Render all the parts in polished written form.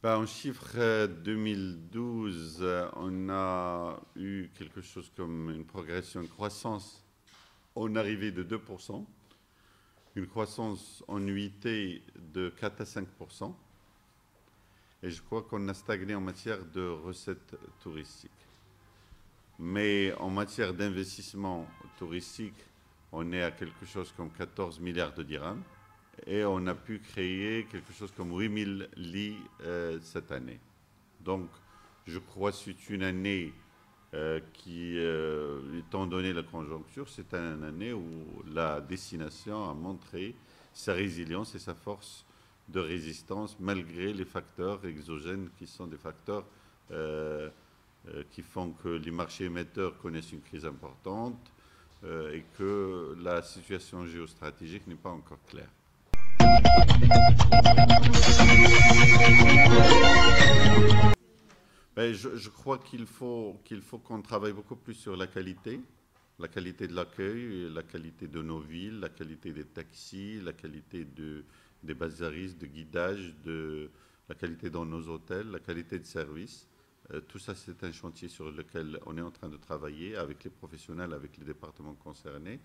En chiffre 2012, on a eu quelque chose comme une progression, une croissance en arrivée de 2%, une croissance en nuitée de 4 à 5%, et je crois qu'on a stagné en matière de recettes touristiques. Mais en matière d'investissement touristique, on est à quelque chose comme 14 milliards de dirhams et on a pu créer quelque chose comme 8000 lits cette année. Donc, je crois que c'est une année qui, étant donné la conjoncture, c'est une année où la destination a montré sa résilience et sa force de résistance malgré les facteurs exogènes qui sont des facteurs qui font que les marchés émetteurs connaissent une crise importante et que la situation géostratégique n'est pas encore claire. Je crois qu'il faut qu'on travaille beaucoup plus sur la qualité de l'accueil, la qualité de nos villes, la qualité des taxis, la qualité des bazaristes, de guidage, la qualité dans nos hôtels, la qualité de service. Tout ça, c'est un chantier sur lequel on est en train de travailler avec les professionnels, avec les départements concernés.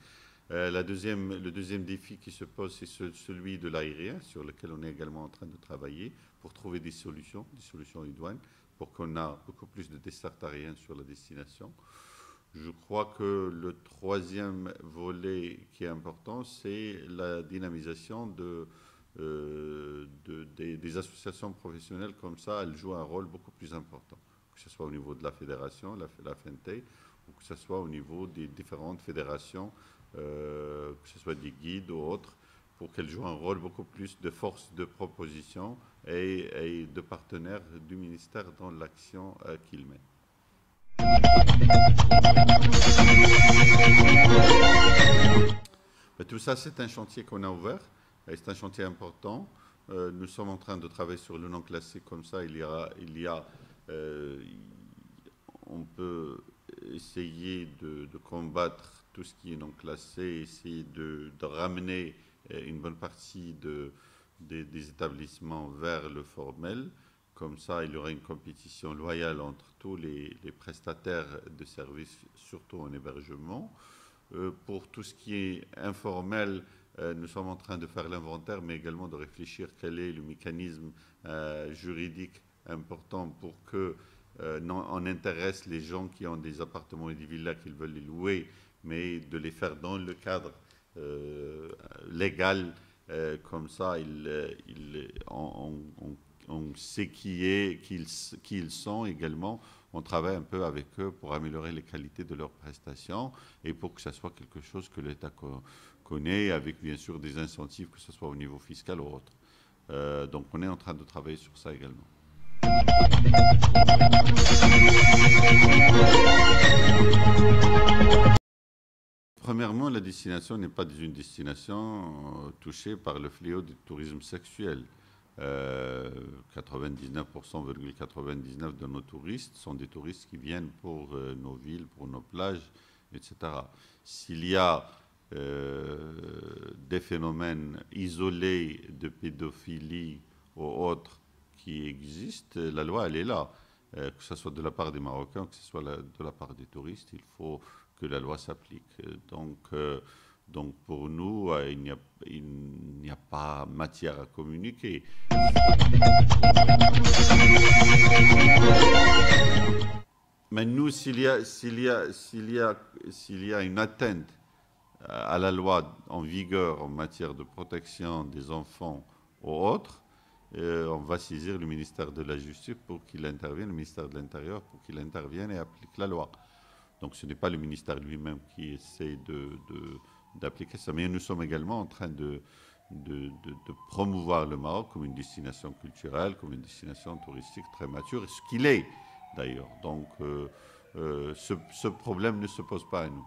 Le deuxième défi qui se pose, c'est celui de l'aérien, sur lequel on est également en train de travailler pour trouver des solutions idoines, pour qu'on ait beaucoup plus de dessertes aériennes sur la destination. Je crois que le troisième volet qui est important, c'est la dynamisation des associations professionnelles. Comme ça, elles jouent un rôle beaucoup plus important, que ce soit au niveau de la fédération, la FNT, ou que ce soit au niveau des différentes fédérations, que ce soit des guides ou autres, pour qu'elles jouent un rôle beaucoup plus de force de proposition et de partenaire du ministère dans l'action qu'il met. Tout ça, c'est un chantier qu'on a ouvert, et c'est un chantier important. Nous sommes en train de travailler sur le non classé, comme ça on peut essayer de combattre tout ce qui est non classé, essayer de ramener une bonne partie des établissements vers le formel. Comme ça, il y aura une compétition loyale entre tous les prestataires de services, surtout en hébergement. Pour tout ce qui est informel, nous sommes en train de faire l'inventaire, mais également de réfléchir quel est le mécanisme juridique important pour que on intéresse les gens qui ont des appartements et des villas qu'ils veulent les louer, mais de les faire dans le cadre légal. Comme ça, on sait qui ils sont également. On travaille un peu avec eux pour améliorer les qualités de leurs prestations et pour que ça soit quelque chose que l'État connaît, avec bien sûr des incentives, que ce soit au niveau fiscal ou autre. Donc on est en train de travailler sur ça également. Premièrement, la destination n'est pas une destination touchée par le fléau du tourisme sexuel. 99,99% de nos touristes sont des touristes qui viennent pour nos villes, pour nos plages, etc. S'il y a des phénomènes isolés de pédophilie ou autres qui existent, la loi, elle est là. Que ce soit de la part des Marocains, que ce soit de la part des touristes, il faut que la loi s'applique. Donc pour nous, il n'y a pas matière à communiquer. Mais nous, s'il y a une atteinte à la loi en vigueur en matière de protection des enfants ou autres, on va saisir le ministère de la Justice pour qu'il intervienne, le ministère de l'Intérieur pour qu'il intervienne et applique la loi. Donc ce n'est pas le ministère lui-même qui essaie d'appliquer ça. Mais nous sommes également en train de promouvoir le Maroc comme une destination culturelle, comme une destination touristique très mature, ce qu'il est d'ailleurs. Donc ce problème ne se pose pas à nous.